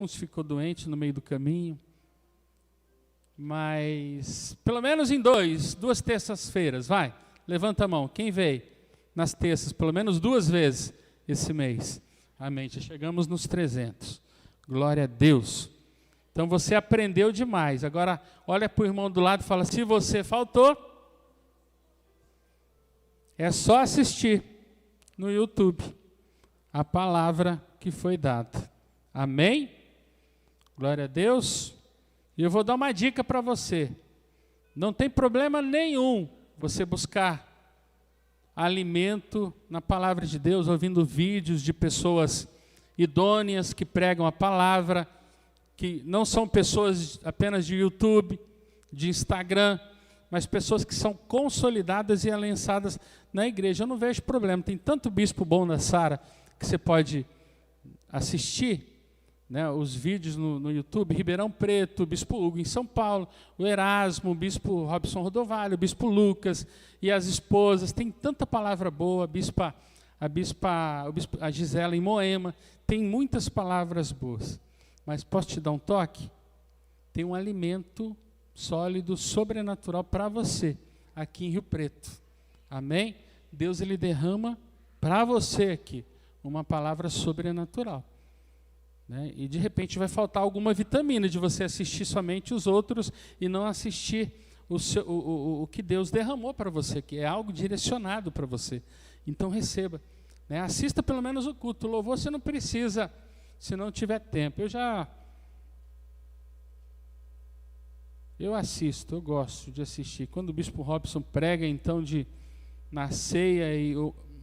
Uns ficou doente no meio do caminho, mas pelo menos em duas terças-feiras, vai, levanta a mão, quem veio nas terças, pelo menos 2 vezes esse mês, amém, já chegamos nos 300, glória a Deus. Então você aprendeu demais, agora olha para o irmão do lado e fala, se você faltou, é só assistir no YouTube a palavra que foi dada, amém? Glória a Deus. E eu vou dar uma dica para você. Não tem problema nenhum você buscar alimento na palavra de Deus, ouvindo vídeos de pessoas idôneas que pregam a palavra, que não são pessoas apenas de YouTube, de Instagram, mas pessoas que são consolidadas e aliançadas na igreja. Eu não vejo problema. Tem tanto bispo bom na Sara que você pode assistir, né, os vídeos no YouTube, Ribeirão Preto, o Bispo Hugo em São Paulo, o Erasmo, o Bispo Robson Rodovalho, o Bispo Lucas e as esposas, tem tanta palavra boa, a Gisela em Moema, tem muitas palavras boas, mas posso te dar um toque? Tem um alimento sólido, sobrenatural para você, aqui em Rio Preto, amém? Deus ele derrama para você aqui, uma palavra sobrenatural. Né? E de repente vai faltar alguma vitamina de você assistir somente os outros e não assistir o que Deus derramou para você, que é algo direcionado para você. Então receba. Né? Assista pelo menos o culto. O louvor você não precisa, se não tiver tempo. Eu assisto, eu gosto de assistir. Quando o Bispo Robson prega, então, na ceia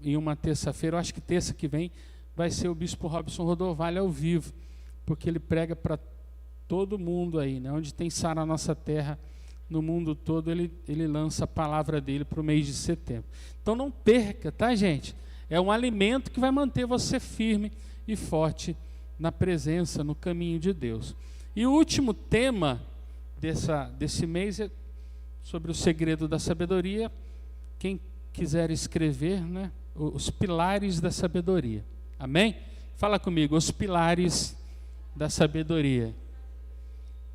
em uma terça-feira, eu acho que terça que vem, vai ser o Bispo Robson Rodovalho ao vivo, porque ele prega para todo mundo aí, né? Onde tem Sara na nossa terra, no mundo todo, ele lança a palavra dele para o mês de setembro. Então não perca, tá, gente? É um alimento que vai manter você firme e forte na presença, no caminho de Deus. E o último tema desse mês é sobre o segredo da sabedoria. Quem quiser escrever, né? Os pilares da sabedoria. Amém? Fala comigo, os pilares da sabedoria.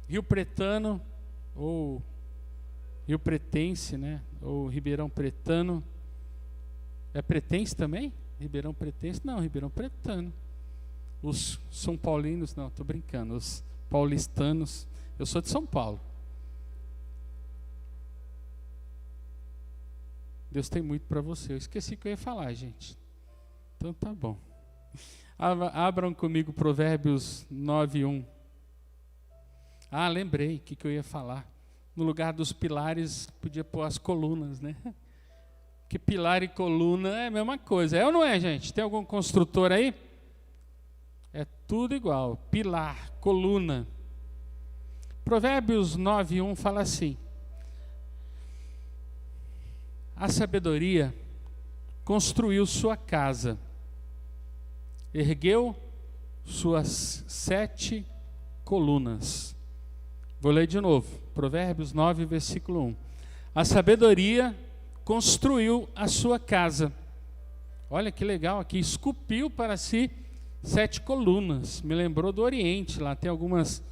Rio Pretano, ou Rio Pretense, né? Ou Ribeirão Pretano. É Pretense também? Ribeirão Pretense? Não, Ribeirão Pretano. Os São Paulinos, não, estou brincando. Os paulistanos. Eu sou de São Paulo. Deus tem muito para você. Eu esqueci que eu ia falar, gente. Então tá bom. Abram comigo Provérbios 9:1. Ah, lembrei o que eu ia falar. No lugar dos pilares, podia pôr as colunas, né? Que pilar e coluna é a mesma coisa. É ou não é, gente? Tem algum construtor aí? É tudo igual. Pilar, coluna. Provérbios 9:1 fala assim: a sabedoria construiu sua casa, ergueu suas 7 colunas. Vou ler de novo, Provérbios 9, versículo 1. A sabedoria construiu a sua casa. Olha que legal aqui, esculpiu para si 7 colunas. Me lembrou do Oriente, lá tem algumas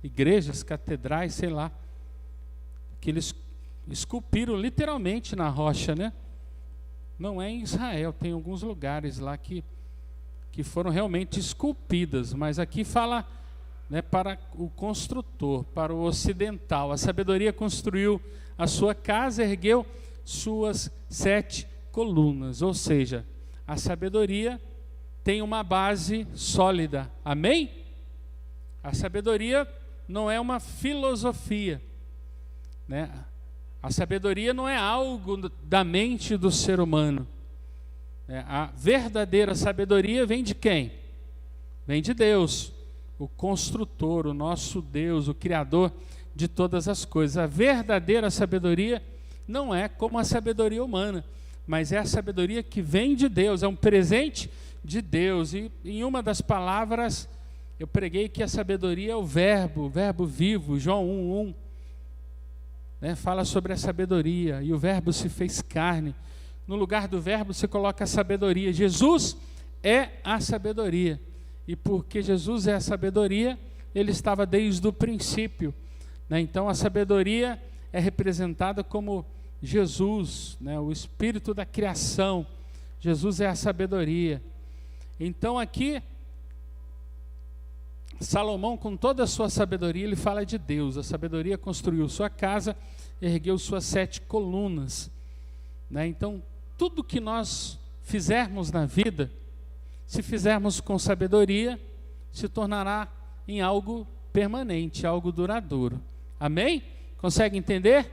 igrejas, catedrais, sei lá, que eles esculpiram literalmente na rocha, né? Não é em Israel, tem alguns lugares lá que foram realmente esculpidas, mas aqui fala, né, para o construtor, para o ocidental. A sabedoria construiu a sua casa, ergueu suas 7 colunas, ou seja, a sabedoria tem uma base sólida, amém? A sabedoria não é uma filosofia, né? A sabedoria não é algo da mente do ser humano. A verdadeira sabedoria vem de quem? Vem de Deus, o construtor, o nosso Deus, o Criador de todas as coisas. A verdadeira sabedoria não é como a sabedoria humana, mas é a sabedoria que vem de Deus, é um presente de Deus. E em uma das palavras, eu preguei que a sabedoria é o verbo vivo, João 1:1. Né, fala sobre a sabedoria, e o verbo se fez carne. No lugar do verbo você coloca a sabedoria. Jesus é a sabedoria. e porque Jesus é a sabedoria, ele estava desde o princípio, né? Então a sabedoria é representada como Jesus, né? O espírito da criação. Jesus é a sabedoria. Então aqui Salomão, com toda a sua sabedoria, ele fala de Deus. A sabedoria construiu sua casa, ergueu suas 7 colunas, né? Então tudo que nós fizermos na vida, se fizermos com sabedoria, se tornará em algo permanente, algo duradouro. Amém? Consegue entender?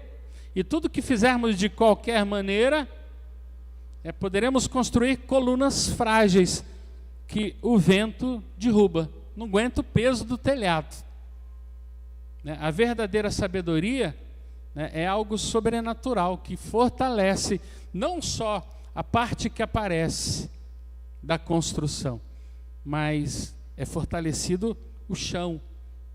E tudo que fizermos de qualquer maneira, poderemos construir colunas frágeis que o vento derruba, não aguenta o peso do telhado, né? A verdadeira sabedoria, né, é algo sobrenatural que fortalece não só a parte que aparece da construção, mas é fortalecido o chão,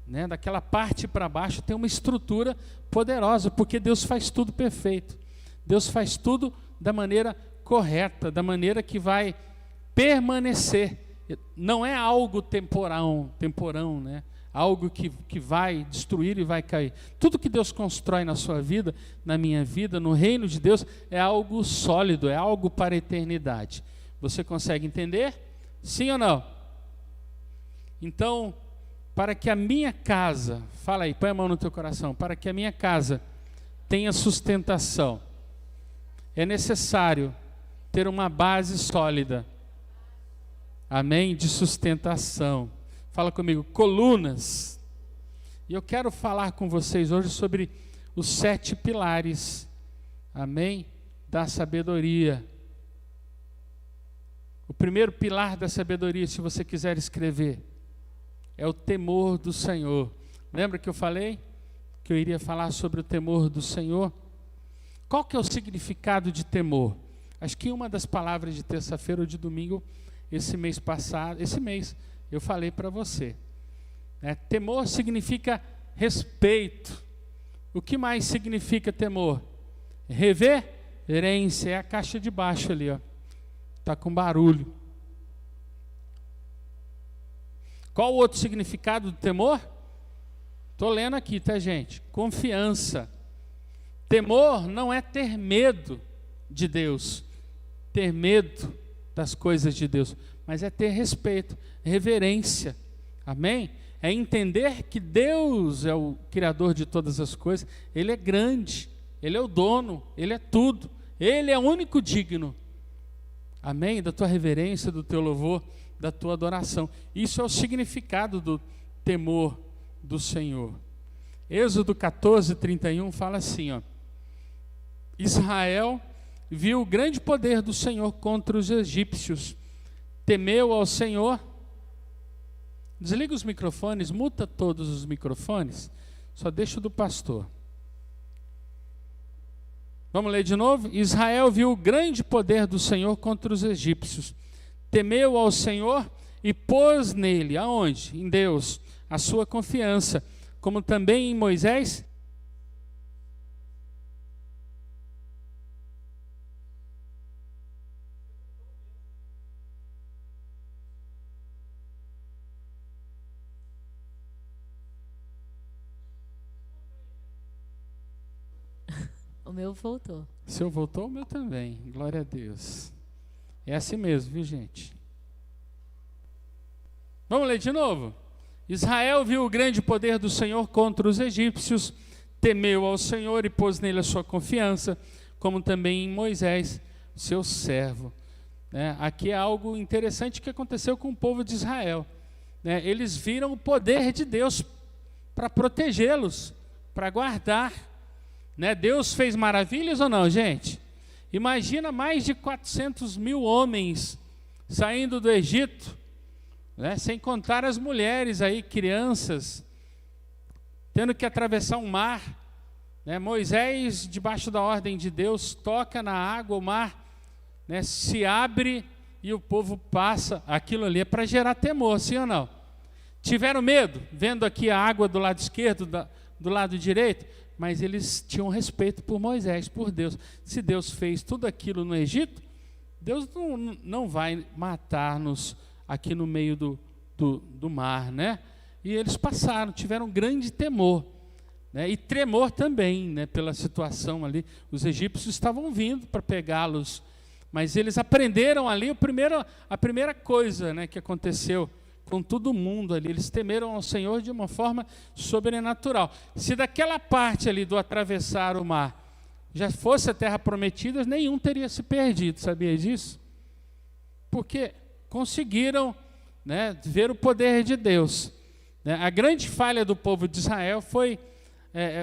né? Daquela parte para baixo tem uma estrutura poderosa, porque Deus faz tudo perfeito. Deus faz tudo da maneira correta, da maneira que vai permanecer. Não é algo temporão, né? Algo que vai destruir e vai cair. Tudo que Deus constrói na sua vida, na minha vida, no reino de Deus, é algo sólido, é algo para a eternidade. Você consegue entender? Sim ou não? Então, para que a minha casa, fala aí, põe a mão no teu coração, para que a minha casa tenha sustentação, é necessário ter uma base sólida. Amém? De sustentação. Fala comigo, colunas. E eu quero falar com vocês hoje sobre os 7 pilares, amém? Da sabedoria. O primeiro pilar da sabedoria, se você quiser escrever, é o temor do Senhor. Lembra que eu falei que eu iria falar sobre o temor do Senhor? Qual que é o significado de temor? Acho que uma das palavras de terça-feira ou de domingo, esse mês, eu falei para você, né? Temor significa respeito. O que mais significa temor? Reverência, é a caixa de baixo ali, ó. Está com barulho. Qual o outro significado do temor? Estou lendo aqui, tá, gente? Confiança. Temor não é ter medo de Deus, ter medo das coisas de Deus, mas é ter respeito, reverência. Amém? É entender que Deus é o Criador de todas as coisas, Ele é grande, Ele é o dono, Ele é tudo, Ele é o único digno. Amém? Da tua reverência, do teu louvor, da tua adoração. Isso é o significado do temor do Senhor. Êxodo 14, 31 fala assim, ó: Israel viu o grande poder do Senhor contra os egípcios, temeu ao Senhor. Desliga os microfones, muta todos os microfones, só deixa o do pastor. Vamos ler de novo? Israel viu o grande poder do Senhor contra os egípcios, temeu ao Senhor e pôs nele, aonde? Em Deus, a sua confiança, como também em Moisés. O meu voltou. O seu voltou, o meu também. Glória a Deus. É assim mesmo, viu, gente? Vamos ler de novo? Israel viu o grande poder do Senhor contra os egípcios, temeu ao Senhor e pôs nele a sua confiança, como também em Moisés, seu servo. Aqui é algo interessante que aconteceu com o povo de Israel. Eles viram o poder de Deus para protegê-los, para guardar. Deus fez maravilhas ou não, gente? Imagina mais de 400 mil homens saindo do Egito, sem contar as mulheres aí, crianças, tendo que atravessar um mar. Moisés, debaixo da ordem de Deus, toca na água, o mar se abre e o povo passa. Aquilo ali é para gerar temor, sim ou não? Tiveram medo, vendo aqui a água do lado esquerdo, do lado direito? Mas eles tinham respeito por Moisés, por Deus. Se Deus fez tudo aquilo no Egito, Deus não vai matar-nos aqui no meio do do mar, né? E eles passaram, tiveram grande temor, né? E tremor também, né? Pela situação ali. Os egípcios estavam vindo para pegá-los, mas eles aprenderam ali a primeira coisa, né, que aconteceu com todo mundo ali. Eles temeram ao Senhor de uma forma sobrenatural. Se daquela parte ali do atravessar o mar já fosse a terra prometida, nenhum teria se perdido, sabia disso? Porque conseguiram, né, ver o poder de Deus. Né? A grande falha do povo de Israel foi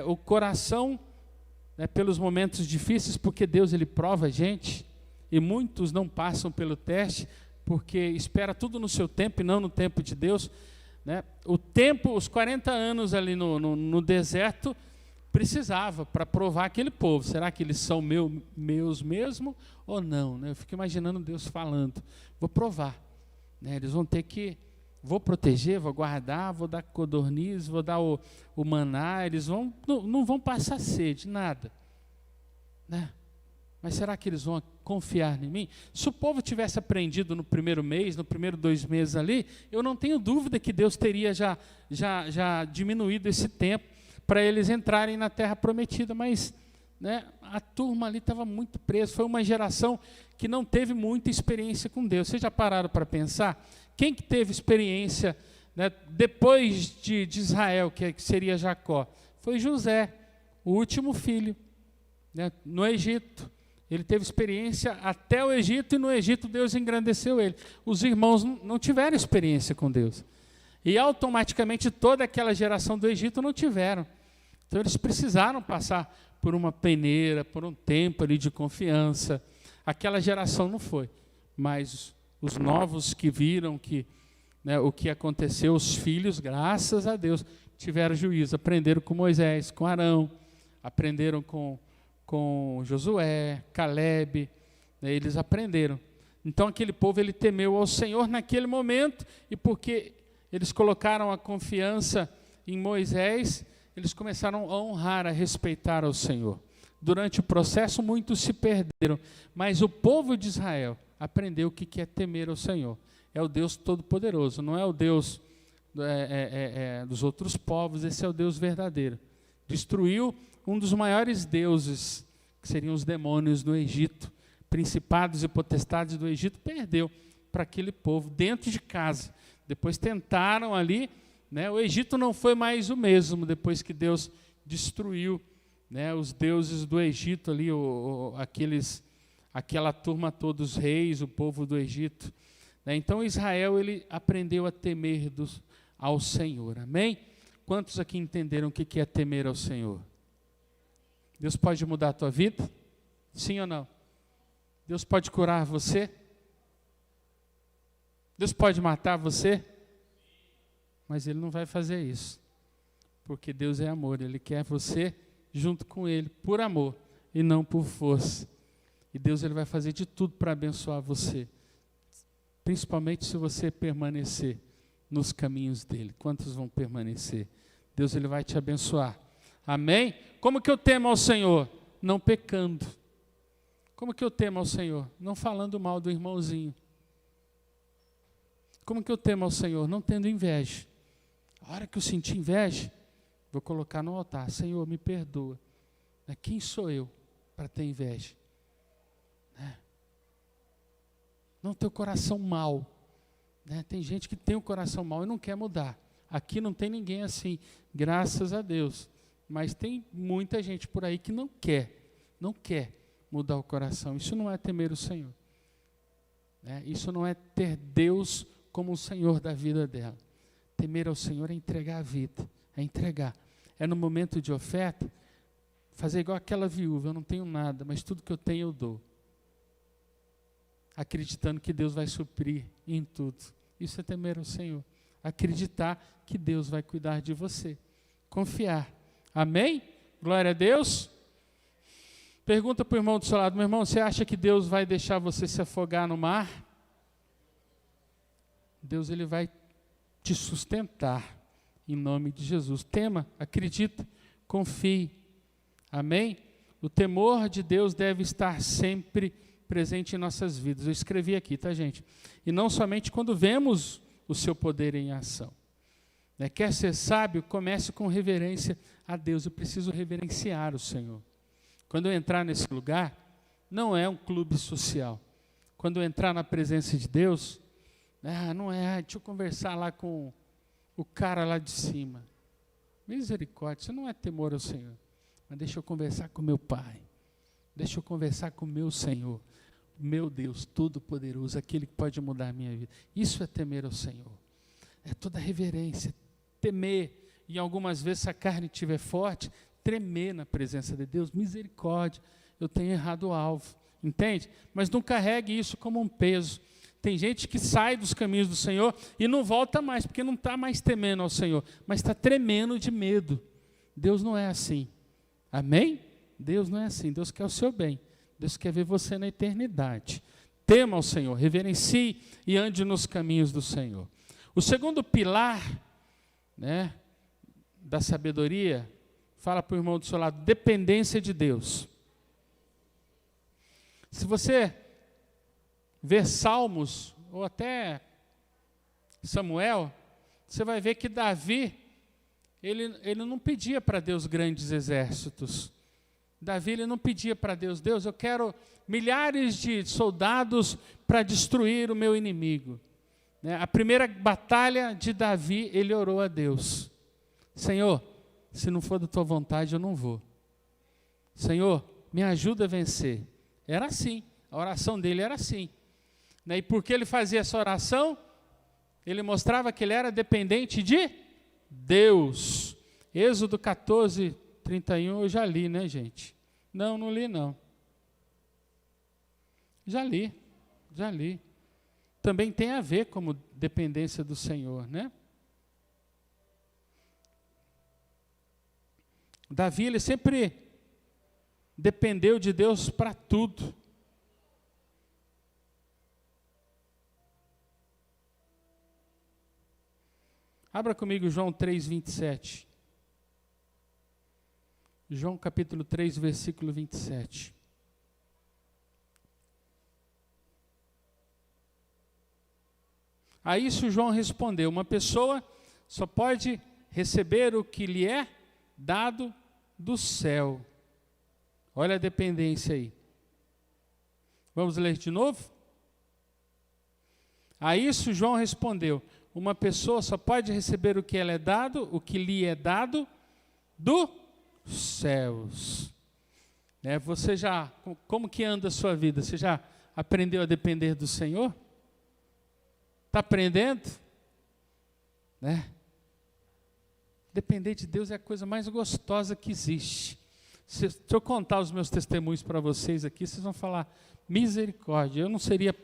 o coração, né, pelos momentos difíceis, porque Deus ele prova a gente, e muitos não passam pelo teste, porque espera tudo no seu tempo e não no tempo de Deus. Né? O tempo, os 40 anos ali no deserto, precisava para provar aquele povo. Será que eles são meus mesmo ou não? Né? Eu fico imaginando Deus falando, vou provar. Né? Eles vão ter que, vou proteger, vou guardar, vou dar codorniz, vou dar o maná, eles não vão passar sede, nada. Né? Mas será que eles vão confiar em mim? Se o povo tivesse aprendido no primeiro mês, no primeiro 2 meses ali, eu não tenho dúvida que Deus teria já diminuído esse tempo para eles entrarem na terra prometida, mas, né, a turma ali estava muito presa. Foi uma geração que não teve muita experiência com Deus. Vocês já pararam para pensar? Quem que teve experiência, né, depois de Israel, que seria Jacó? Foi José, o último filho, né, no Egito. Ele teve experiência até o Egito, e no Egito Deus engrandeceu ele. Os irmãos não tiveram experiência com Deus. E automaticamente toda aquela geração do Egito não tiveram. Então eles precisaram passar por uma peneira, por um tempo ali de confiança. Aquela geração não foi. Mas os novos que viram que, né, o que aconteceu, os filhos, graças a Deus, tiveram juízo. Aprenderam com Moisés, com Arão, aprenderam com Josué, Caleb, né, eles aprenderam. Então aquele povo ele temeu ao Senhor naquele momento, e porque eles colocaram a confiança em Moisés, eles começaram a honrar, a respeitar ao Senhor. Durante o processo muitos se perderam, mas o povo de Israel aprendeu o que é temer ao Senhor. É o Deus Todo-Poderoso, não é o Deus dos outros povos, esse é o Deus verdadeiro. Destruiu um dos maiores deuses, que seriam os demônios no Egito, principados e potestades do Egito, perdeu para aquele povo dentro de casa. Depois tentaram ali, né, o Egito não foi mais o mesmo depois que Deus destruiu, né, os deuses do Egito ali, aquela turma toda, os reis, o povo do Egito. Né? Então Israel ele aprendeu a temer ao Senhor. Amém? Quantos aqui entenderam o que é temer ao Senhor? Deus pode mudar a tua vida? Sim ou não? Deus pode curar você? Deus pode matar você? Mas Ele não vai fazer isso. Porque Deus é amor. Ele quer você junto com Ele, por amor e não por força. E Deus ele vai fazer de tudo para abençoar você. Principalmente se você permanecer nos caminhos dEle. Quantos vão permanecer? Deus ele vai te abençoar. Amém? Como que eu temo ao Senhor? Não pecando. Como que eu temo ao Senhor? Não falando mal do irmãozinho. Como que eu temo ao Senhor? Não tendo inveja. A hora que eu sentir inveja, vou colocar no altar. Senhor, me perdoa. Quem sou eu para ter inveja? Não ter o coração mau. Tem gente que tem o coração mau e não quer mudar. Aqui não tem ninguém assim, graças a Deus. Mas tem muita gente por aí que não quer mudar o coração. Isso não é temer o Senhor. Isso não é ter Deus como o Senhor da vida dela. Temer ao Senhor é entregar a vida, é entregar. É no momento de oferta, fazer igual aquela viúva, eu não tenho nada, mas tudo que eu tenho eu dou. Acreditando que Deus vai suprir em tudo. Isso é temer ao Senhor. Acreditar que Deus vai cuidar de você. Confiar. Amém? Glória a Deus. Pergunta para o irmão do seu lado. Meu irmão, você acha que Deus vai deixar você se afogar no mar? Deus ele vai te sustentar. Em nome de Jesus. Tema, acredita, confie. Amém? O temor de Deus deve estar sempre presente em nossas vidas. Eu escrevi aqui, tá, gente? E não somente quando vemos o seu poder em ação. Quer ser sábio? Comece com reverência a Deus. Eu preciso reverenciar o Senhor. Quando eu entrar nesse lugar, não é um clube social. Quando eu entrar na presença de Deus, não é, deixa eu conversar lá com o cara lá de cima. Misericórdia, isso não é temor ao Senhor. Mas deixa eu conversar com meu Pai. Deixa eu conversar com o meu Senhor. Meu Deus, Todo-Poderoso, aquele que pode mudar a minha vida. Isso é temer ao Senhor. É toda reverência, temer. E algumas vezes, se a carne estiver forte, tremer na presença de Deus. Misericórdia, eu tenho errado o alvo. Entende? Mas não carregue isso como um peso. Tem gente que sai dos caminhos do Senhor e não volta mais, porque não está mais temendo ao Senhor, mas está tremendo de medo. Deus não é assim. Amém? Deus não é assim. Deus quer o seu bem. Deus quer ver você na eternidade. Tema ao Senhor, reverencie e ande nos caminhos do Senhor. O segundo pilar, da sabedoria, fala para o irmão do seu lado, dependência de Deus. Se você ver Salmos, ou até Samuel, você vai ver que Davi, ele não pedia para Deus grandes exércitos. Davi, ele não pedia para Deus, Deus, eu quero milhares de soldados para destruir o meu inimigo. A primeira batalha de Davi, ele orou a Deus. Senhor, se não for da tua vontade, eu não vou. Senhor, me ajuda a vencer. Era assim, a oração dele era assim. E porque ele fazia essa oração, ele mostrava que ele era dependente de Deus. Êxodo 14, 31, eu já li, né, gente? Não li, não. Já li. Também tem a ver como dependência do Senhor, né? Davi, ele sempre dependeu de Deus para tudo. Abra comigo João 3, 27. João capítulo 3, versículo 27. A isso João respondeu, uma pessoa só pode receber o que lhe é dado do céu. Olha a dependência aí. Vamos ler de novo? A isso João respondeu, uma pessoa só pode receber o que ela é dado, o que lhe é dado dos céus. Você já, como que anda a sua vida? Você já aprendeu a depender do Senhor? Está aprendendo? Depender de Deus é a coisa mais gostosa que existe. Se eu contar os meus testemunhos para vocês aqui, vocês vão falar, misericórdia, eu não seria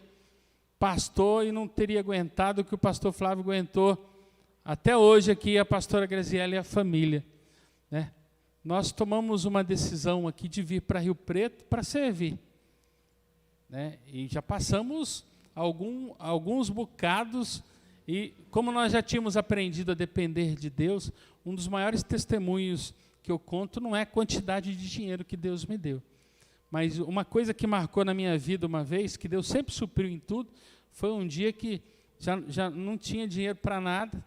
pastor e não teria aguentado o que o pastor Flávio aguentou até hoje aqui, a pastora Graziela e a família. Nós tomamos uma decisão aqui de vir para Rio Preto para servir. E já passamos alguns bocados, e como nós já tínhamos aprendido a depender de Deus, um dos maiores testemunhos que eu conto não é a quantidade de dinheiro que Deus me deu. Mas uma coisa que marcou na minha vida uma vez, que Deus sempre supriu em tudo, foi um dia que já não tinha dinheiro para nada.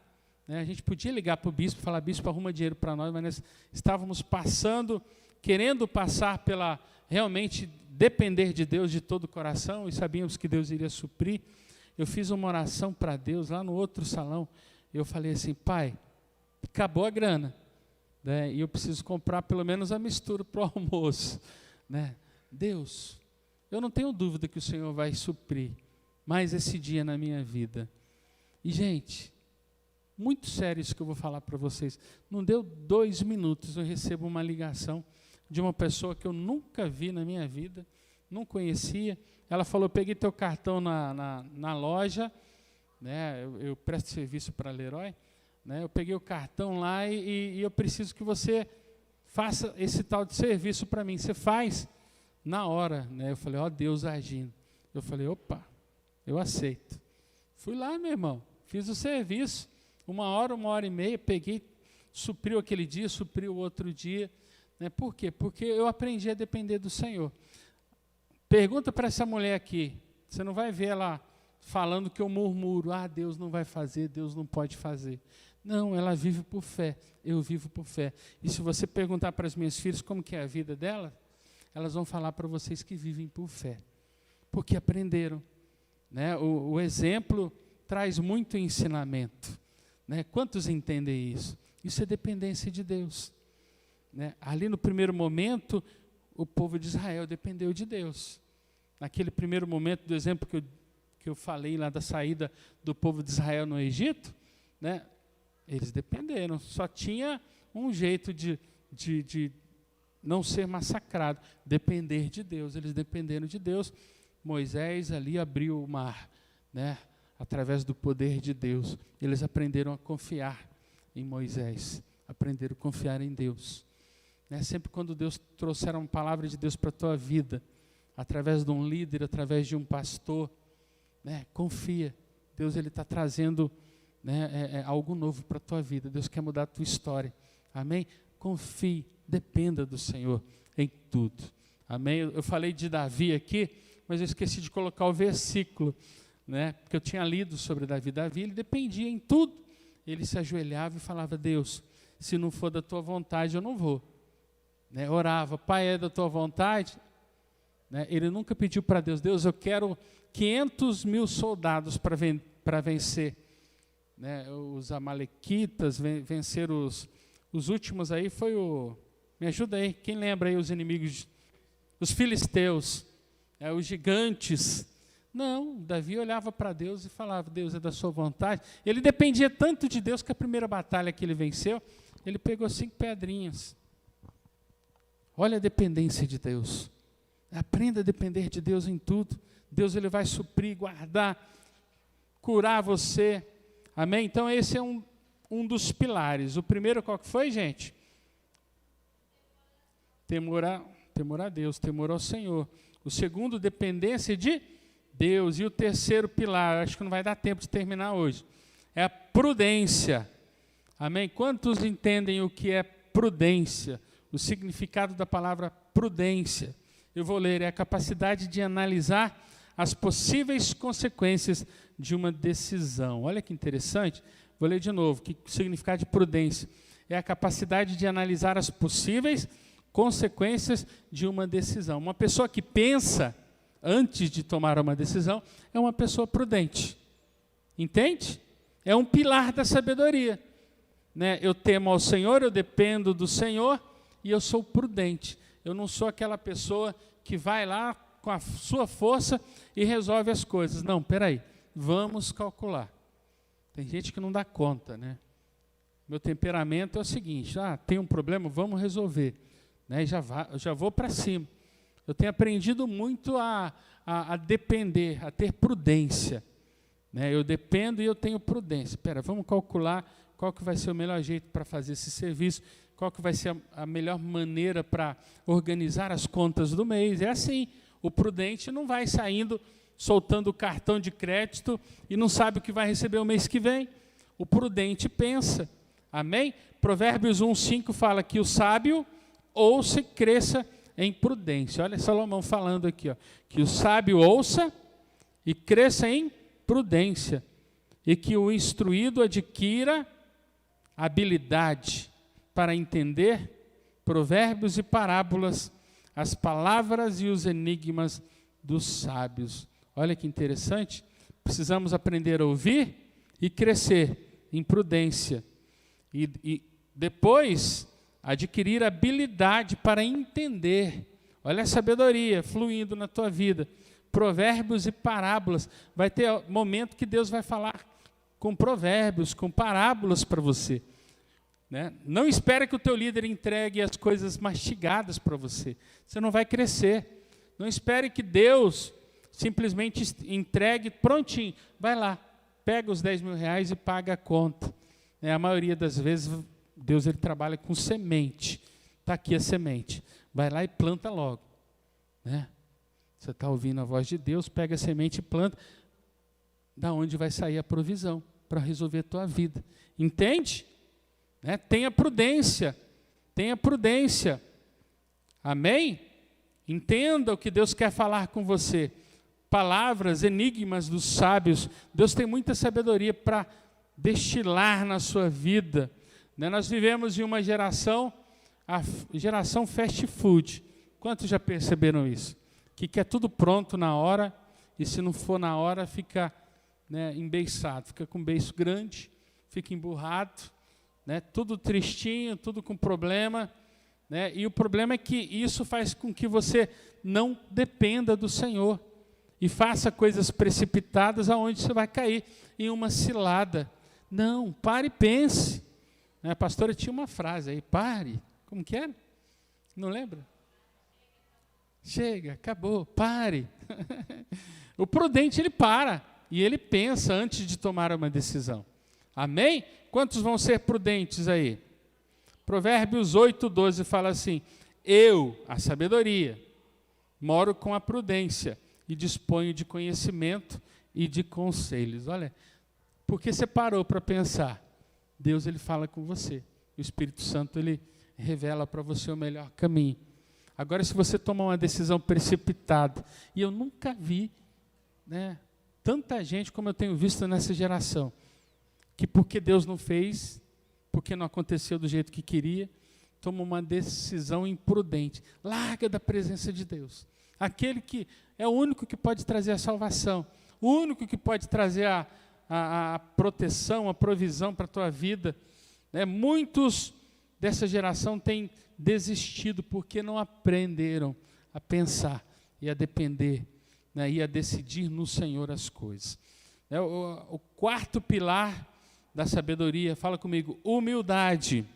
A gente podia ligar para o bispo, falar, bispo, arruma dinheiro para nós, mas nós estávamos querendo passar pela realmente depender de Deus de todo o coração, e sabíamos que Deus iria suprir. Eu fiz uma oração para Deus lá no outro salão. Eu falei assim, Pai, acabou a grana, e eu preciso comprar pelo menos a mistura para o almoço. Deus, eu não tenho dúvida que o Senhor vai suprir mais esse dia na minha vida. E, gente, muito sério isso que eu vou falar para vocês. Não deu 2 minutos, eu recebo uma ligação de uma pessoa que eu nunca vi na minha vida, não conhecia. Ela falou, peguei teu cartão na loja, eu presto serviço para a Leroy, eu peguei o cartão lá e eu preciso que você faça esse tal de serviço para mim. Você faz na hora. Eu falei, ó Deus agindo. Eu falei, opa, eu aceito. Fui lá, meu irmão, fiz o serviço, 1 hora, 1h30, peguei, supriu aquele dia, supriu o outro dia. Por quê? Porque eu aprendi a depender do Senhor. Pergunta para essa mulher aqui, você não vai ver ela falando que eu murmuro, Deus não vai fazer, Deus não pode fazer. Não, ela vive por fé, eu vivo por fé. E se você perguntar para as minhas filhas como que é a vida delas, elas vão falar para vocês que vivem por fé, porque aprenderam. Né? O exemplo traz muito ensinamento. Né? Quantos entendem isso? Isso é dependência de Deus. Né? Ali no primeiro momento, o povo de Israel dependeu de Deus. Naquele primeiro momento do exemplo que eu falei lá da saída do povo de Israel no Egito, né? Eles dependeram. Só tinha um jeito de não ser massacrado, depender de Deus. Eles dependeram de Deus. Moisés ali abriu o mar, né? Através do poder de Deus. Eles aprenderam a confiar em Moisés, aprenderam a confiar em Deus. Né? Sempre quando Deus trouxer uma palavra de Deus para a tua vida, através de um líder, através de um pastor, né? Confia. Deus está trazendo, né, algo novo para a tua vida. Deus quer mudar a tua história. Amém? Confie, dependa do Senhor em tudo. Amém? Eu falei de Davi aqui, mas eu esqueci de colocar o versículo, né? Porque eu tinha lido sobre Davi. Davi, ele dependia em tudo. Ele se ajoelhava e falava, Deus, se não for da tua vontade, eu não vou. Né? Orava, Pai, é da tua vontade? Né? Ele nunca pediu para Deus, Deus, eu quero 500 mil soldados para vencer, né? Os amalequitas, vencer os últimos aí, foi me ajuda aí, quem lembra aí os inimigos, os filisteus, os gigantes. Não, Davi olhava para Deus e falava, Deus é da sua vontade. Ele dependia tanto de Deus que a primeira batalha que ele venceu, ele pegou 5 pedrinhas. Olha a dependência de Deus. Aprenda a depender de Deus em tudo. Deus ele vai suprir, guardar, curar você. Amém? Então esse é um dos pilares. O primeiro qual que foi, gente? Temor a Deus, temor ao Senhor. O segundo, dependência de Deus. E o terceiro pilar, acho que não vai dar tempo de terminar hoje, é a prudência. Amém? Quantos entendem o que é prudência? O significado da palavra prudência. Eu vou ler, é a capacidade de analisar as possíveis consequências de uma decisão. Olha que interessante. Vou ler de novo. O significado de prudência é a capacidade de analisar as possíveis consequências de uma decisão. Uma pessoa que pensa antes de tomar uma decisão é uma pessoa prudente. Entende? É um pilar da sabedoria. Né? Eu temo ao Senhor, eu dependo do Senhor e eu sou prudente. Eu não sou aquela pessoa que vai lá com a sua força e resolve as coisas. Não, peraí, vamos calcular. Tem gente que não dá conta, né? Meu temperamento é o seguinte, tem um problema, vamos resolver. Né? Já vou para cima. Eu tenho aprendido muito a depender, a ter prudência. Né? Eu dependo e eu tenho prudência. Espera, vamos calcular qual que vai ser o melhor jeito para fazer esse serviço, qual que vai ser a melhor maneira para organizar as contas do mês. É assim, o prudente não vai saindo, soltando o cartão de crédito e não sabe o que vai receber o mês que vem. O prudente pensa. Amém? Provérbios 1:5 fala que o sábio ouça e cresça em prudência. Olha Salomão falando aqui, que o sábio ouça e cresça em prudência, e que o instruído adquira habilidade para entender provérbios e parábolas, as palavras e os enigmas dos sábios. Olha que interessante. Precisamos aprender a ouvir e crescer em prudência. E depois adquirir habilidade para entender. Olha a sabedoria fluindo na tua vida. Provérbios e parábolas. Vai ter momento que Deus vai falar com provérbios, com parábolas para você. Né? Não espere que o teu líder entregue as coisas mastigadas para você. Você não vai crescer. Não espere que Deus simplesmente entregue prontinho. Vai lá, pega os 10 mil reais e paga a conta. A maioria das vezes, Deus ele trabalha com semente. Está aqui a semente. Vai lá e planta logo. Né? Você está ouvindo a voz de Deus, pega a semente e planta. Da onde vai sair a provisão para resolver a tua vida. Entende? Né? Tenha prudência. Tenha prudência. Amém? Entenda o que Deus quer falar com você. palavras, enigmas dos sábios. Deus tem muita sabedoria para destilar na sua vida. Nós vivemos em uma geração, a geração fast food. Quantos já perceberam isso? Que quer tudo pronto na hora, e se não for na hora, fica embeiçado, fica com um beiço grande, fica emburrado, tudo tristinho, tudo com problema. E o problema é que isso faz com que você não dependa do Senhor e faça coisas precipitadas aonde você vai cair em uma cilada. Não, pare e pense. A pastora tinha uma frase aí, pare, como que era? Não lembra? Chega, acabou, pare. O prudente, ele para e ele pensa antes de tomar uma decisão. Amém? Quantos vão ser prudentes aí? Provérbios 8:12 fala assim: eu, a sabedoria, moro com a prudência e disponho de conhecimento e de conselhos. Olha, porque você parou para pensar, Deus, ele fala com você. O Espírito Santo, ele revela para você o melhor caminho. Agora, se você tomar uma decisão precipitada, e eu nunca vi tanta gente como eu tenho visto nessa geração, que porque Deus não fez, porque não aconteceu do jeito que queria, toma uma decisão imprudente, larga da presença de Deus. Aquele que é o único que pode trazer a salvação, o único que pode trazer a proteção, a provisão para a tua vida. Muitos dessa geração têm desistido porque não aprenderam a pensar e a depender, e a decidir no Senhor as coisas. O quarto pilar da sabedoria, fala comigo, humildade.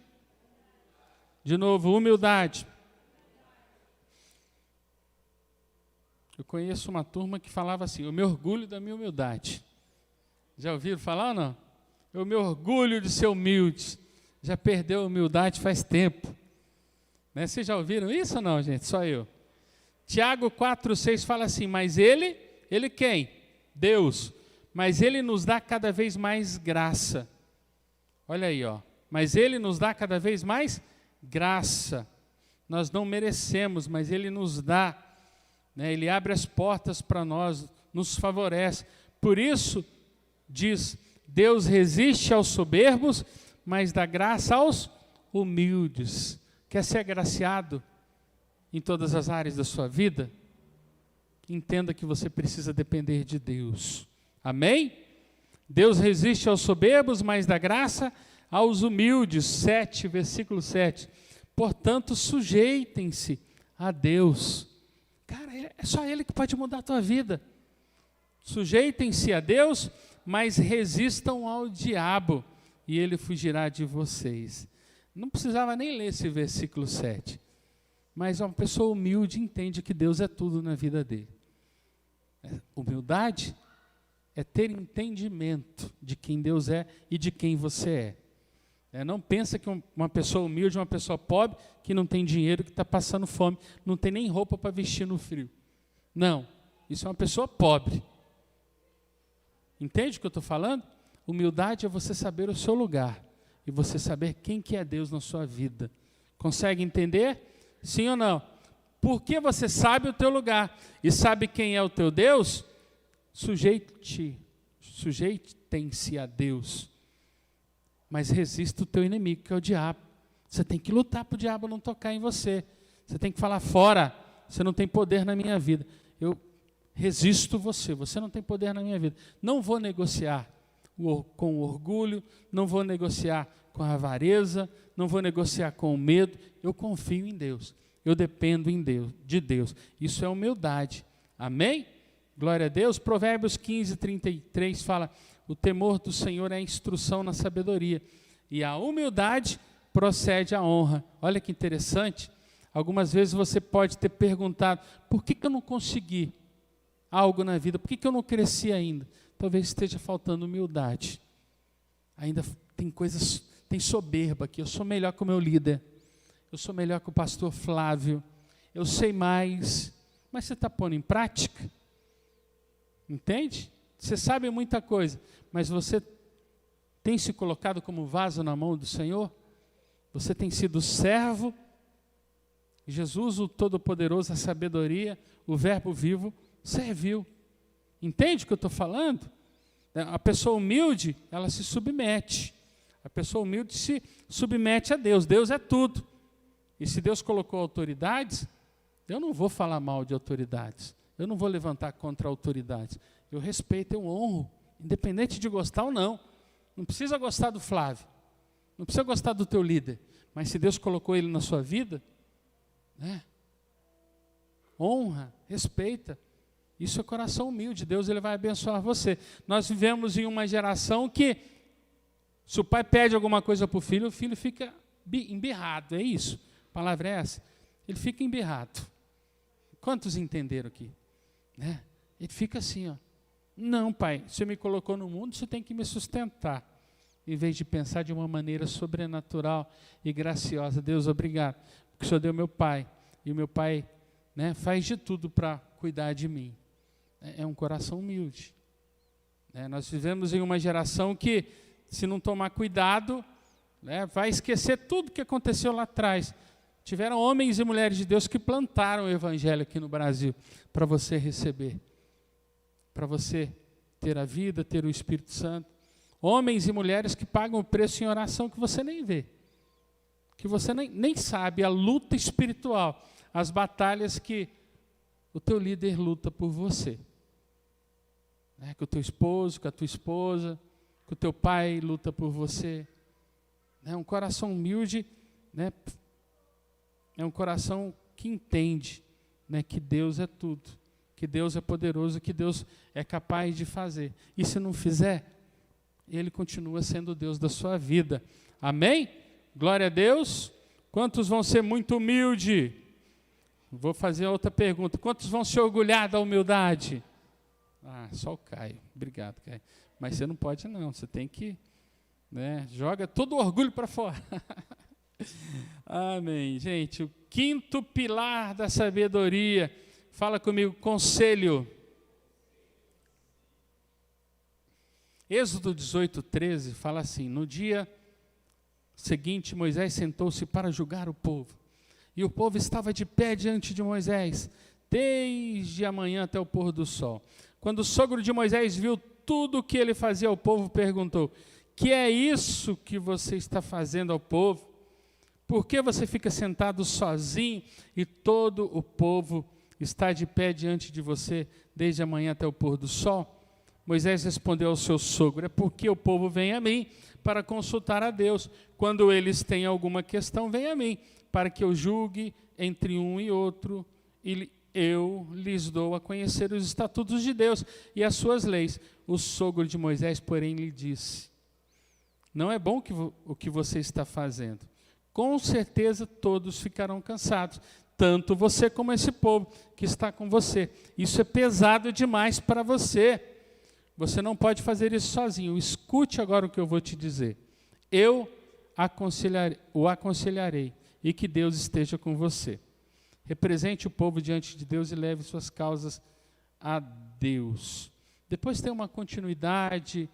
De novo, humildade. Eu conheço uma turma que falava assim, eu me orgulho da minha humildade. Já ouviram falar ou não? Eu me orgulho de ser humilde. Já perdeu a humildade faz tempo. Vocês já ouviram isso ou não, gente? Só eu. Tiago 4,6 fala assim, mas ele quem? Deus. Mas ele nos dá cada vez mais graça. Olha aí, mas ele nos dá cada vez mais graça. Nós não merecemos, mas ele nos dá. Ele abre as portas para nós, nos favorece. Por isso, diz, Deus resiste aos soberbos, mas dá graça aos humildes. Quer ser agraciado em todas as áreas da sua vida? Entenda que você precisa depender de Deus. Amém? Deus resiste aos soberbos, mas dá graça aos humildes. 7, versículo 7. Portanto, sujeitem-se a Deus. Cara, é só Ele que pode mudar a tua vida. Sujeitem-se a Deus, mas resistam ao diabo, e ele fugirá de vocês. Não precisava nem ler esse versículo 7. Mas uma pessoa humilde entende que Deus é tudo na vida dele. Humildade é ter entendimento de quem Deus é e de quem você é. Não pensa que uma pessoa humilde é uma pessoa pobre, que não tem dinheiro, que está passando fome, não tem nem roupa para vestir no frio. Não, isso é uma pessoa pobre. Entende o que eu estou falando? Humildade é você saber o seu lugar e você saber quem que é Deus na sua vida. Consegue entender? Sim ou não? Porque você sabe o teu lugar e sabe quem é o teu Deus, sujeitem-se a Deus. Mas resista o teu inimigo, que é o diabo. Você tem que lutar para o diabo não tocar em você. Você tem que falar, fora, você não tem poder na minha vida. Eu resisto você não tem poder na minha vida. Não vou negociar com o orgulho, não vou negociar com a avareza, não vou negociar com o medo. Eu confio em Deus, eu dependo de Deus. Isso é humildade. Amém? Glória a Deus. Provérbios 15:33 fala, o temor do Senhor é a instrução na sabedoria, e a humildade procede a honra. Olha que interessante. Algumas vezes você pode ter perguntado, por que eu não consegui algo na vida? Por que eu não cresci ainda? Talvez esteja faltando humildade. Ainda tem coisas, tem soberba aqui. Eu sou melhor que o meu líder. Eu sou melhor que o pastor Flávio. Eu sei mais. Mas você está pondo em prática? Entende? Você sabe muita coisa, mas você tem se colocado como vaso na mão do Senhor? Você tem sido servo? Jesus, o Todo-Poderoso, a sabedoria, o Verbo vivo, serviu. Entende o que eu estou falando? A pessoa humilde, ela se submete. A pessoa humilde se submete a Deus. Deus é tudo. E se Deus colocou autoridades, eu não vou falar mal de autoridades. Eu não vou levantar contra autoridades. Eu respeito, eu honro, independente de gostar ou não. Não precisa gostar do Flávio. Não precisa gostar do teu líder. Mas se Deus colocou ele na sua vida, né? Honra, respeita. Isso é coração humilde. Deus ele vai abençoar você. Nós vivemos em uma geração que, se o pai pede alguma coisa para o filho fica embirrado. É isso. A palavra é essa. Ele fica embirrado. Quantos entenderam aqui? Né? Ele fica assim, ó. Não, pai, você me colocou no mundo, você tem que me sustentar. Em vez de pensar de uma maneira sobrenatural e graciosa. Deus, obrigado, porque o Senhor deu meu pai. E o meu pai, né, faz de tudo para cuidar de mim. É um coração humilde. Nós vivemos em uma geração que, se não tomar cuidado, né, vai esquecer tudo que aconteceu lá atrás. Tiveram homens e mulheres de Deus que plantaram o evangelho aqui no Brasil para você receber, para você ter a vida, ter o Espírito Santo. Homens e mulheres que pagam o preço em oração que você nem vê, que você nem sabe, a luta espiritual, as batalhas que o teu líder luta por você. Com o teu esposo, com a tua esposa, com o teu pai luta por você. Um coração humilde, né, é um coração que entende, né, que Deus é tudo, que Deus é poderoso, que Deus é capaz de fazer. E se não fizer, Ele continua sendo o Deus da sua vida. Amém? Glória a Deus. Quantos vão ser muito humildes? Vou fazer outra pergunta. Quantos vão se orgulhar da humildade? Só o Caio. Obrigado, Caio. Mas você não pode não, você tem que, né, joga todo o orgulho para fora. Amém. Gente, o quinto pilar da sabedoria. Fala comigo, conselho. Êxodo 18:13 fala assim: no dia seguinte, Moisés sentou-se para julgar o povo. E o povo estava de pé diante de Moisés, desde a manhã até o pôr do sol. Quando o sogro de Moisés viu tudo o que ele fazia ao povo, perguntou: que é isso que você está fazendo ao povo? Por que você fica sentado sozinho e todo o povo está de pé diante de você, desde a manhã até o pôr do sol? Moisés respondeu ao seu sogro: é porque o povo vem a mim para consultar a Deus. Quando eles têm alguma questão, vem a mim, para que eu julgue entre um e outro, e eu lhes dou a conhecer os estatutos de Deus e as suas leis. O sogro de Moisés, porém, lhe disse: não é bom o que você está fazendo. Com certeza todos ficarão cansados, tanto você como esse povo que está com você. Isso é pesado demais para você. Você não pode fazer isso sozinho. Escute agora o que eu vou te dizer. Eu o aconselharei, e que Deus esteja com você. Represente o povo diante de Deus e leve suas causas a Deus. Depois tem uma continuidade,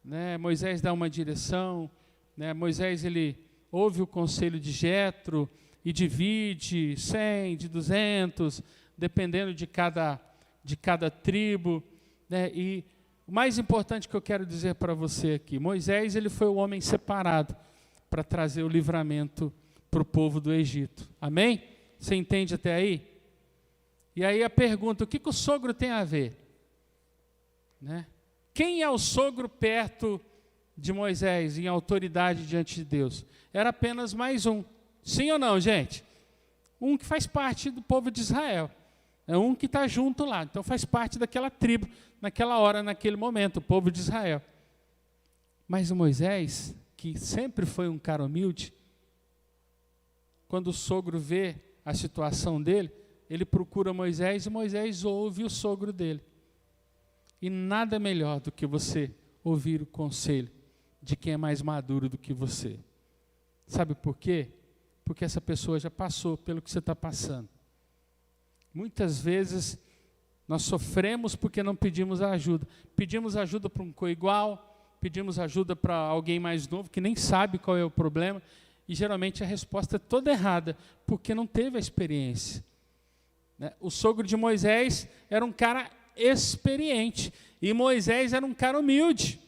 né? Moisés dá uma direção, né? Moisés ele ouve o conselho de Jetro e divide 100, de 200, dependendo de cada tribo, né? E o mais importante que eu quero dizer para você aqui: Moisés ele foi o homem separado para trazer o livramento para o povo do Egito. Amém? Você entende até aí? E aí a pergunta: o que o sogro tem a ver? Né? Quem é o sogro perto de Moisés em autoridade diante de Deus? Era apenas mais um. Sim ou não, gente? Um que faz parte do povo de Israel. É um que está junto lá. Então faz parte daquela tribo, naquela hora, naquele momento, o povo de Israel. Mas o Moisés, que sempre foi um cara humilde, quando o sogro vê a situação dele, ele procura Moisés e Moisés ouve o sogro dele. E nada melhor do que você ouvir o conselho de quem é mais maduro do que você. Sabe por quê? Porque essa pessoa já passou pelo que você está passando. Muitas vezes nós sofremos porque não pedimos ajuda. Pedimos ajuda para um coigual, pedimos ajuda para alguém mais novo que nem sabe qual é o problema, e geralmente a resposta é toda errada, porque não teve a experiência. O sogro de Moisés era um cara experiente. E Moisés era um cara humilde.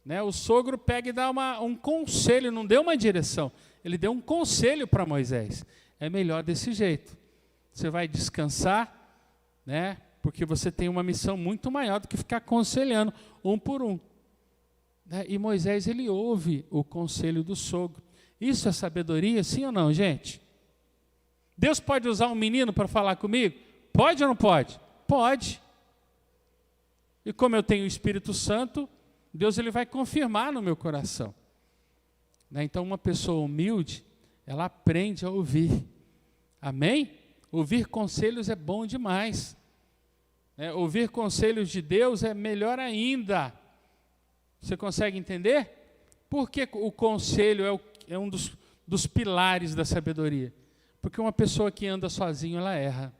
Né? O sogro pega e dá um conselho, não deu uma direção. Ele deu um conselho para Moisés. É melhor desse jeito. Você vai descansar, né? Porque você tem uma missão muito maior do que ficar aconselhando um por um. Né? E Moisés, ele ouve o conselho do sogro. Isso é sabedoria, sim ou não, gente? Deus pode usar um menino para falar comigo? Pode ou não pode? Pode. E como eu tenho o Espírito Santo, Deus ele vai confirmar no meu coração. Né? Então, uma pessoa humilde, ela aprende a ouvir. Amém? Ouvir conselhos é bom demais. Né? Ouvir conselhos de Deus é melhor ainda. Você consegue entender? Por que o conselho é um dos pilares da sabedoria? Porque uma pessoa que anda sozinha, ela erra.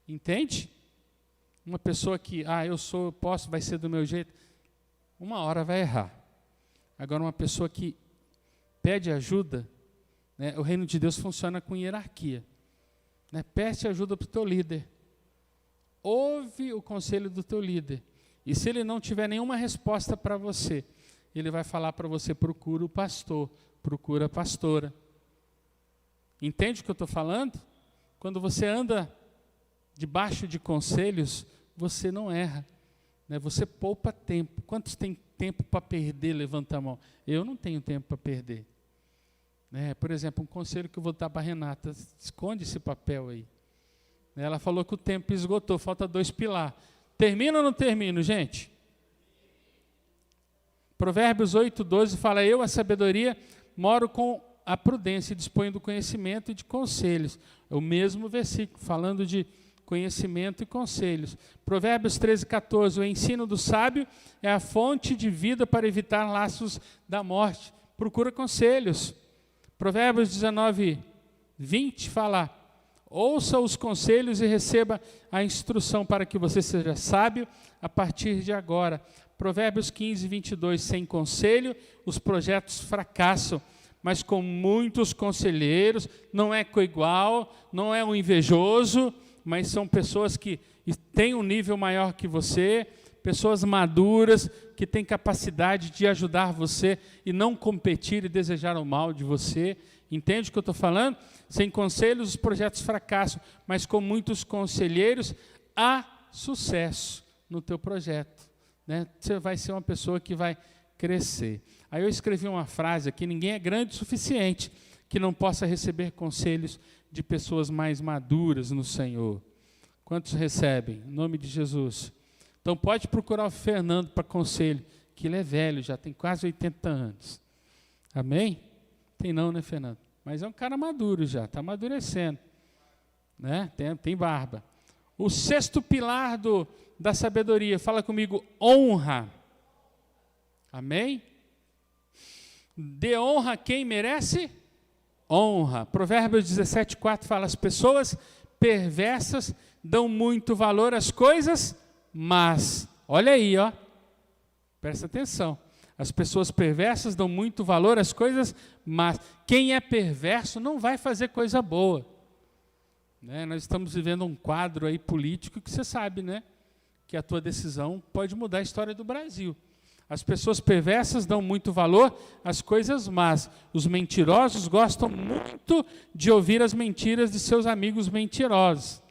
Entende? Uma pessoa que, eu posso, vai ser do meu jeito, uma hora vai errar. Agora, uma pessoa que pede ajuda, né, o reino de Deus funciona com hierarquia. Né? Peça ajuda para o teu líder. Ouve o conselho do teu líder. E se ele não tiver nenhuma resposta para você, ele vai falar para você, procura o pastor, procura a pastora. Entende o que eu estou falando? Quando você anda debaixo de conselhos, você não erra. Né? Você poupa tempo. Quantos tem tempo para perder? Levanta a mão. Eu não tenho tempo para perder. Né? Por exemplo, um conselho que eu vou dar para a Renata. Esconde esse papel aí. Ela falou que o tempo esgotou, falta 2 pilares. Termina ou não termino, gente? Provérbios 8:12 fala, eu, a sabedoria, moro com a prudência e disponho do conhecimento e de conselhos. É o mesmo versículo, falando de conhecimento e conselhos. Provérbios 13:14, o ensino do sábio é a fonte de vida para evitar laços da morte. Procura conselhos. Provérbios 19:20 fala, ouça os conselhos e receba a instrução para que você seja sábio a partir de agora. Provérbios 15:22, sem conselho, os projetos fracassam, mas com muitos conselheiros, não é coigual, não é um invejoso, mas são pessoas que têm um nível maior que você, pessoas maduras, que têm capacidade de ajudar você e não competir e desejar o mal de você. Entende o que eu estou falando? Sem conselhos, os projetos fracassam, mas com muitos conselheiros, há sucesso no teu projeto. Né? Você vai ser uma pessoa que vai crescer. Aí eu escrevi uma frase aqui, ninguém é grande o suficiente que não possa receber conselhos de pessoas mais maduras no Senhor. Quantos recebem? Em nome de Jesus. Então pode procurar o Fernando para conselho, que ele é velho, já tem quase 80 anos. Amém? Tem não, né, Fernando? Mas é um cara maduro já, está amadurecendo. Né? Tem barba. O 6º pilar da sabedoria, fala comigo, honra. Amém? Dê honra a quem merece honra. Provérbios 17:4 fala, as pessoas perversas dão muito valor às coisas, mas, olha aí, ó, presta atenção. As pessoas perversas dão muito valor às coisas, mas quem é perverso não vai fazer coisa boa. Né? Nós estamos vivendo um quadro aí político que você sabe, né? Que a tua decisão pode mudar a história do Brasil. As pessoas perversas dão muito valor às coisas más. Os mentirosos gostam muito de ouvir as mentiras de seus amigos mentirosos.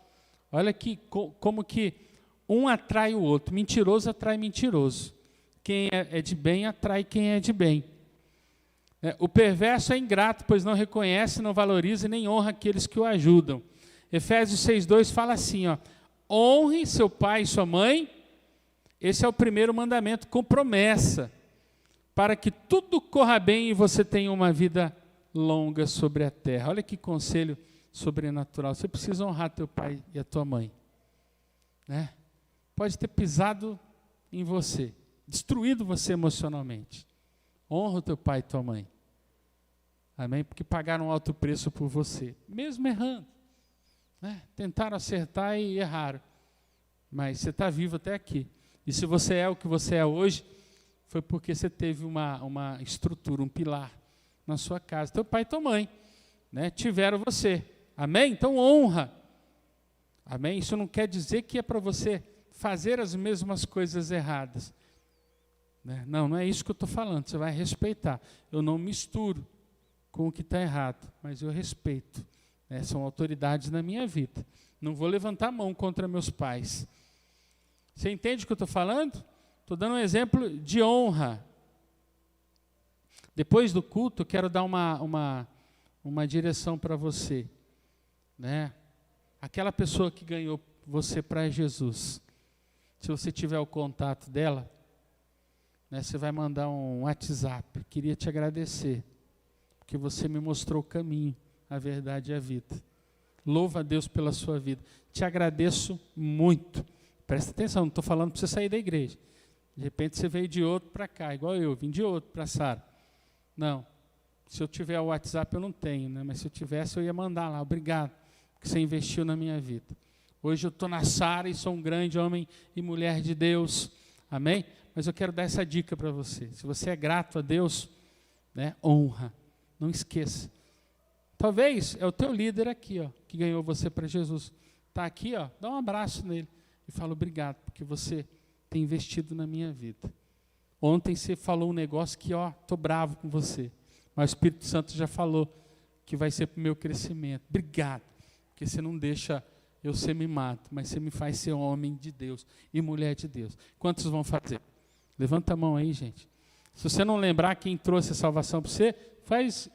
Olha como que um atrai o outro. Mentiroso atrai mentiroso. Quem é de bem atrai quem é de bem. O perverso é ingrato, pois não reconhece, não valoriza nem honra aqueles que o ajudam. Efésios 6:2 fala assim, ó, honre seu pai e sua mãe. Esse é o primeiro mandamento com promessa, para que tudo corra bem e você tenha uma vida longa sobre a terra. Olha que conselho sobrenatural. Você precisa honrar teu pai e a tua mãe. Né? Pode ter pisado em você, destruído você emocionalmente. Honra o teu pai e tua mãe. Amém? Porque pagaram um alto preço por você, mesmo errando. Né? Tentaram acertar e erraram. Mas você está vivo até aqui. E se você é o que você é hoje, foi porque você teve uma estrutura, um pilar na sua casa. Teu pai e tua mãe, né, tiveram você. Amém? Então honra. Amém? Isso não quer dizer que é para você fazer as mesmas coisas erradas. Né? Não é isso que eu estou falando, você vai respeitar. Eu não misturo com o que está errado, mas eu respeito. Né? São autoridades na minha vida. Não vou levantar a mão contra meus pais. Você entende o que eu estou falando? Estou dando um exemplo de honra. Depois do culto, eu quero dar uma direção para você. Né? Aquela pessoa que ganhou você para Jesus, se você tiver o contato dela, né, você vai mandar um WhatsApp. Queria te agradecer, porque você me mostrou o caminho, a verdade e a vida. Louva a Deus pela sua vida. Te agradeço muito. Presta atenção, não estou falando para você sair da igreja. De repente você veio de outro para cá, igual eu, vim de outro para Sara. Não, se eu tiver o WhatsApp eu não tenho, né? Mas se eu tivesse eu ia mandar lá, obrigado, porque você investiu na minha vida. Hoje eu estou na Sara e sou um grande homem e mulher de Deus, amém? Mas eu quero dar essa dica para você. Se você é grato a Deus, né, honra, não esqueça. Talvez é o teu líder aqui, ó, que ganhou você para Jesus. Está aqui, ó, dá um abraço nele e fala obrigado, porque você tem investido na minha vida. Ontem você falou um negócio que, ó, estou bravo com você. Mas o Espírito Santo já falou que vai ser para o meu crescimento. Obrigado, porque você não deixa eu ser mimado, mas você me faz ser homem de Deus e mulher de Deus. Quantos vão fazer? Levanta a mão aí, gente. Se você não lembrar quem trouxe a salvação para você, faz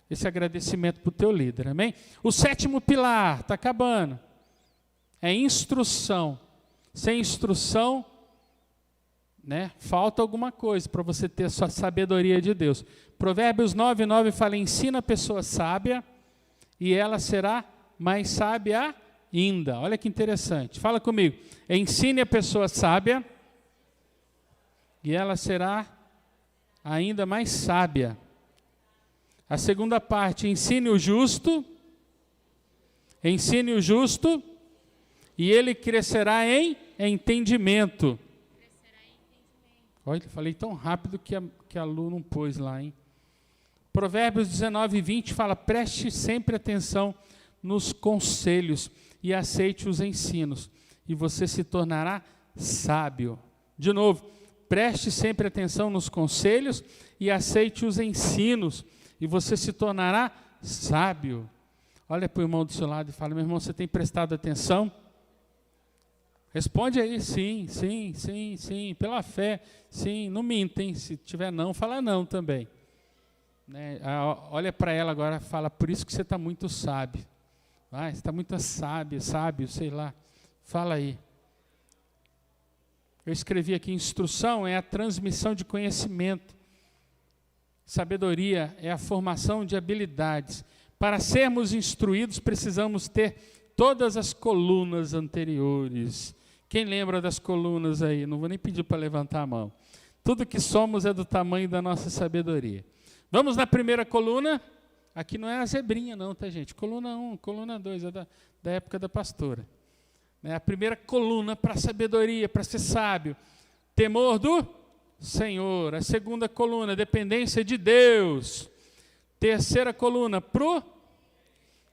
esse agradecimento para o teu líder, amém? O 7º pilar, está acabando, é instrução. Sem instrução, né, falta alguma coisa para você ter a sua sabedoria de Deus. Provérbios 9:9 fala, ensina a pessoa sábia e ela será mais sábia ainda. Olha que interessante, fala comigo. Ensine a pessoa sábia e ela será ainda mais sábia. A segunda parte, ensine o justo e ele crescerá em entendimento. Olha, falei tão rápido que a Lu não pôs lá, hein? Provérbios 19:20 fala, preste sempre atenção nos conselhos e aceite os ensinos, e você se tornará sábio. De novo, preste sempre atenção nos conselhos e aceite os ensinos, e você se tornará sábio. Olha para o irmão do seu lado e fala, meu irmão, você tem prestado atenção? Responde aí, sim, pela fé, sim, não mintem, se tiver não, fala não também. Né? Olha para ela agora e fala, por isso que você está muito sábio. Você está muito sábio, sei lá, fala aí. Eu escrevi aqui, instrução é a transmissão de conhecimento. Sabedoria é a formação de habilidades. Para sermos instruídos, precisamos ter todas as colunas anteriores. Quem lembra das colunas aí? Não vou nem pedir para levantar a mão. Tudo que somos é do tamanho da nossa sabedoria. Vamos na primeira coluna. Aqui não é a zebrinha não, tá, gente? Coluna 1, coluna 2, é da época da pastora. A primeira coluna para a sabedoria, para ser sábio. Temor do Senhor. A segunda coluna, dependência de Deus. Terceira coluna,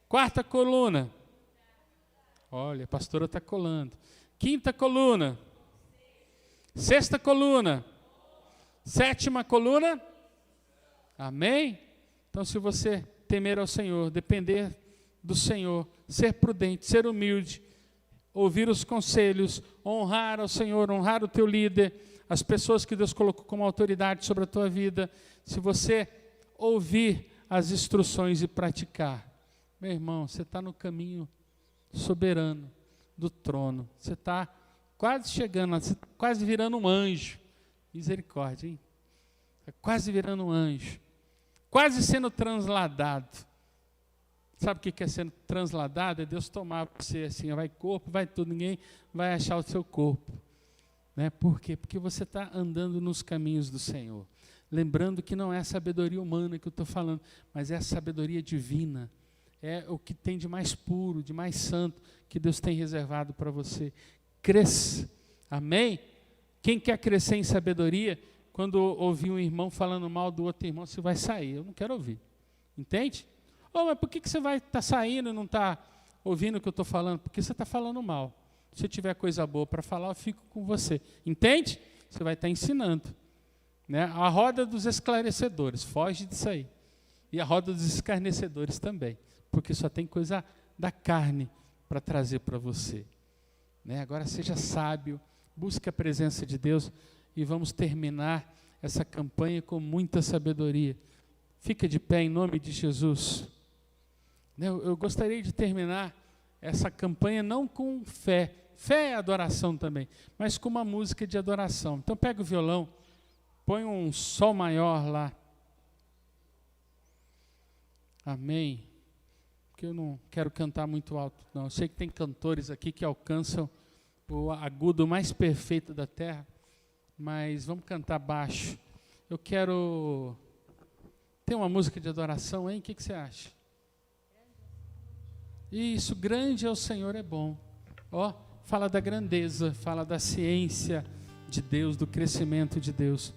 quarta coluna. Olha, a pastora está colando. Quinta coluna. Sexta coluna. Sétima coluna. Amém? Então, se você temer ao Senhor, depender do Senhor, ser prudente, ser humilde, ouvir os conselhos, honrar ao Senhor, honrar o teu líder, as pessoas que Deus colocou como autoridade sobre a tua vida, se você ouvir as instruções e praticar, meu irmão, você está no caminho soberano do trono, você está quase chegando, você está quase virando um anjo, misericórdia, hein? Está quase virando um anjo, quase sendo transladado. Sabe o que é sendo transladado? É Deus tomar você assim, vai corpo, vai tudo, ninguém vai achar o seu corpo. Né? Por quê? Porque você está andando nos caminhos do Senhor. Lembrando que não é a sabedoria humana que eu estou falando, mas é a sabedoria divina. É o que tem de mais puro, de mais santo, que Deus tem reservado para você. Cresça. Amém? Quem quer crescer em sabedoria, quando ouvir um irmão falando mal do outro irmão, você vai sair. Eu não quero ouvir. Entende? Mas por que você vai estar saindo e não está ouvindo o que eu estou falando? Porque você está falando mal. Se eu tiver coisa boa para falar, eu fico com você. Entende? Você vai estar ensinando. Né? A roda dos esclarecedores, foge disso aí. E a roda dos escarnecedores também. Porque só tem coisa da carne para trazer para você. Né? Agora seja sábio, busque a presença de Deus e vamos terminar essa campanha com muita sabedoria. Fica de pé em nome de Jesus. Eu gostaria de terminar essa campanha não com fé. Fé é adoração também, mas com uma música de adoração. Então pega o violão, põe um sol maior lá. Amém. Porque eu não quero cantar muito alto, não. Eu sei que tem cantores aqui que alcançam o agudo mais perfeito da terra, mas vamos cantar baixo. Eu quero... Tem uma música de adoração, hein? O que você acha? Isso, grande é o Senhor, é bom. Ó, fala da grandeza, fala da ciência de Deus, do crescimento de Deus.